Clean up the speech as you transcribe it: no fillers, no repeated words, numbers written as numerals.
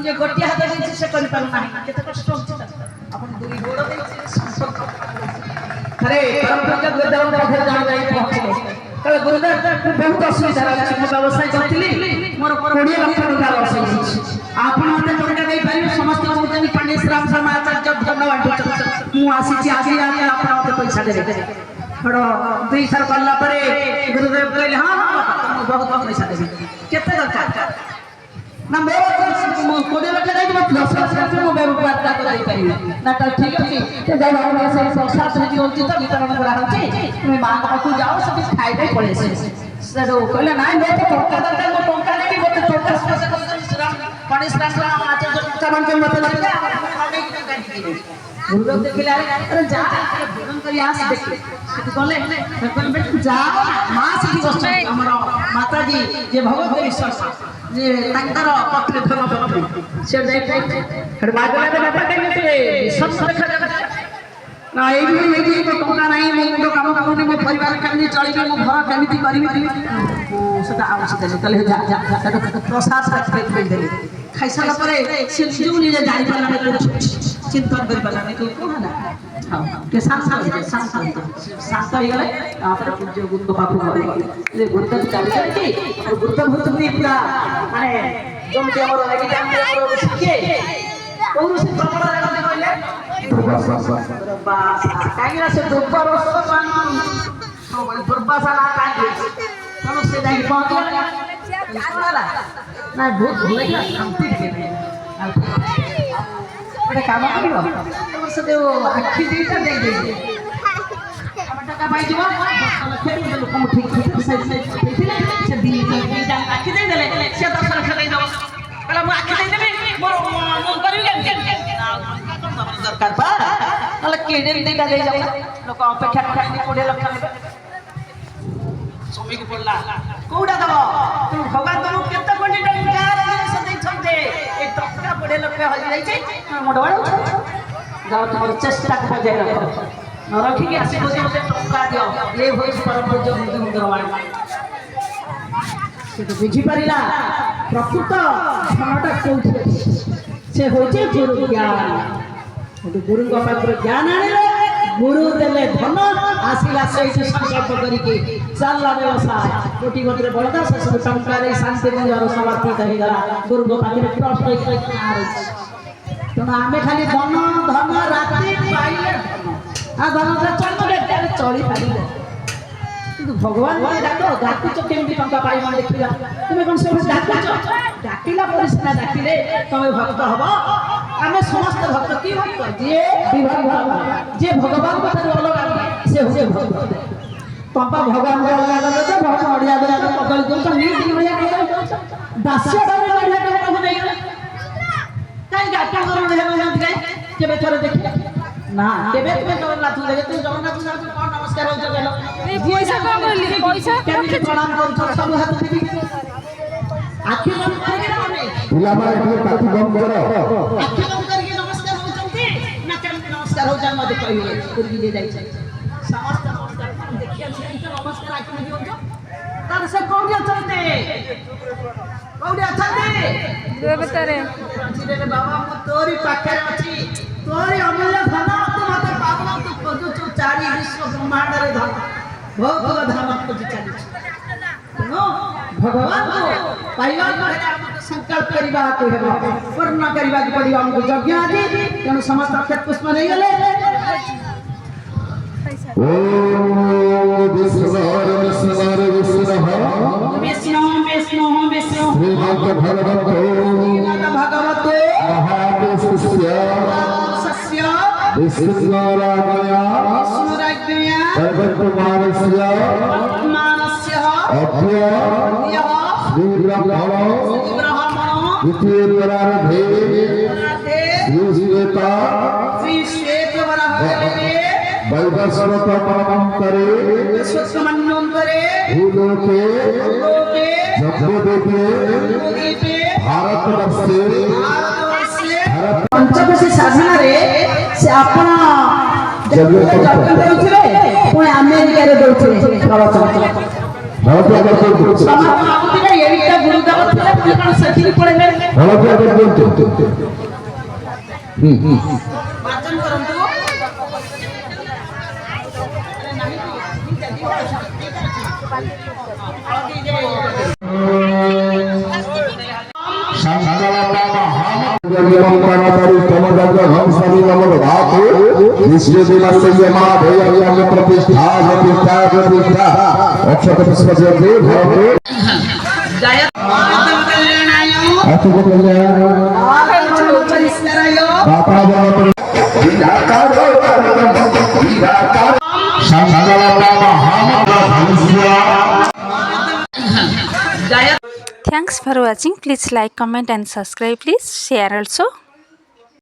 जे गोटे हाथ देछि से करि पारु नाही केते कष्ट होछि अपन दुई गोड़ देछि अरे परम पूज्य गुरुदेव पाखे जान जाई पहुंचले कहे गुरुदेव बहुत असुविधा अछि मो व्यवसाय करथिली मोर 20 लाख टका लॉस होछि आपण मते टका देई पारिबे समस्त मोजनी पंडित राम शर्मा आचार्य धन्यवाद मु आसीछि आगे आगे आपण मते पैसा देबे बड़ो दुई सर करला परे गुरुदेव कहले हां बहुत पैसा देबे केते दरकार ना मेरे कोडे लगे नहीं मत 10 लाख मो व्यापार ता कराई परिबे ना त ठीक अछि ते जाई हम से संसार से होछि त वितरण करा होछि तुम मां को जाओ सब खाइ दे पड़े से सडो कहले नाही मैं तो टोका दरकार मो टोका नहीं मते टोका से श्राम गणेश राम आचार्य चरण के मते लगे गुरुदेव देखिले अरे जा भजन करी आस देखले से कहले कहले जा मां से बस हमर माता जी जे भगवत विश्वास जे तांकर पत्र धर्म पत्र से देख हर बाजला में बाबा कहले सब देखा जाता ना एबी को टोका नाही मो काम करनी मो परिवार केमनी चलीबे मो घर केमनी करबी सेटा आवश्यक कहले जा प्रसाद रख दे खाइसाला परे से जीव नि जानि पाला नै चिंतन कर पाला नै को ना हां के शांत हो गले आपरे पूज्य गुरु बापू ले गुरुदेव चाहे कि गुरुदेव भूतनी पूरा माने जम के हमर लागि टाइम हमर सिखे कोन से प्रमाण करते कहले बस काईरा से दोबर पानी तो दुर्बासा काई चलो से जाई पहुंच गया ना बहुत भले का शांति के ଗୋଟେ କାମ କରିବ ତମର ସେ ଯୋଉ ଆଖି ଦିଟା ଦେଇ ଦେଇ ଆମ ଟଙ୍କା ପାଇଯିବ 10 ଲକ୍ଷ ଲୋକଙ୍କୁ ଠିକ ଠିକ ସେ ଦେଇଥିଲେ ସେ ଦିଟା ଆଖି ଦେଇ ଦେଲେ ସେ 10 ଲକ୍ଷ ଦେଇ ଦବ କହିଲା ମୁଁ ଆଖି ଦେଇ ଦେବି ମୋର ମୁଁ କରିବି କେମିତି ଦରକାର ପା ନହେଲେ କିଡିନ୍ ଦିଟା ଦେଇ ଯାଉ ଲୋକ ଅପେକ୍ଷା କରନ୍ତି 20 ଲକ୍ଷ ନେବେ ସମୟକୁ ପଡିଲା କୋଉଟା ଦବ ତୁ ଭଗବାନ ତମକୁ କେତେ କୋଟି ଟଙ୍କା ଜିନିଷ ଦେଇଛନ୍ତି ଏ ଟଙ୍କା 20 ଲକ୍ଷ ହଜି ଯାଇଚି मोडवाड़ जाओ तुम चेष्टा को बजाय रखो न रखिके आसी को मते टंका दियो ले होई परम पूज्य गुरुदेव से तो बुझी परिला प्रकृत धनटा कोठी से होचे गुरु ज्ञान तो गुरु को पात्र ज्ञान आने गुरु देले धन आसीला से संकल्प करिके चलला व्यवसाय कोटी गोत्र बळदा से सब टंका रे शांति मंजर समर्पित हो गला गुरु को पात्र ट्रस्ट करके आ रही तो आमे खाली धन धन राति पाइले आ धन से चल बेटे चली पाइले किंतु भगवान को डाको डाकुच केमती टंका पाइबा देखिला तुमे कोन सब डाकुच डाकिला परिसना डाकिले तमे भक्त हबो आमे समस्त भक्त की भक्त जे विभक्त जे भगवान को अलग से होजे भक्त पंपा भगवान को अलग तो भक्त अडिया दे पकड़ दो तो नीति बढ़िया नहीं दास्य डरे बढ़िया तो नहीं काई गाटा करो हे मत गए केबे थोरे देखि ना केबे केबे जगन्नाथ देखे तू जगन्नाथ जा कोन नमस्कार हो गेलो ए पैसा का बोली पैसा केबे प्रणाम कर सब हाथ देबी आखि बंद करके ना पिला मारे के काठी बंद करो आखि बंद करके नमस्कार होचंती ना केमते नमस्कार हो जाय मते कहिए गुरुजी ले जाई समस्त नमस्कार देखिया नमस्कार आखि में हो तार से कोडी अछते देवतारे रे बाबा मु तोरी पाखे अछि तोरी अमूल्य धन तू मते पावन तू खोजु छु चारि विश्व ब्रह्मांड रे धन बहुत धन खोजु चालि नो भगवान को पाइबा परे हमके संकल्प करिबा को हेबो पूर्ण करिबा के पड़िबा हमको यज्ञ आदि तेनु समस्त अक्षत पुष्प नहीं गले ओ विष्णु विष्णु विष्णु विष्णु विष्णु श्रीमद् भगवतो महाविष्णुस्य विष्णुराज्ञया सर्वकुमारस्य अद्य श्रीब्रह्मणो द्वितीय परार्धे वैवस्वतमन्वन्तरे भूलोके जम्बूद्वीपे भारतवर्षे ଚତୁର୍ଦ୍ଦଶୀ ସାଧନାରେ ସେ ଆପଣ ଦଉଥିଲେ ପୁଣି ଆମେରିକାରେ ଦଉଥିଲେ ପ୍ରବଚନ। ଭଳତିଆ କରୁଛନ୍ତି ସମାଜ ଭାବୁଥିଲେ ଏଇଟା ଗୁରୁଦେବ ଥିଲେ ପୁଣି କଣ ସେଠିକି ପଳେଇଲେ। ଭଳତିଆ କରୁଛନ୍ତି ମାର୍ଜନ କରନ୍ତୁ। Thanks for watching. Please like, comment and subscribe. Please share also.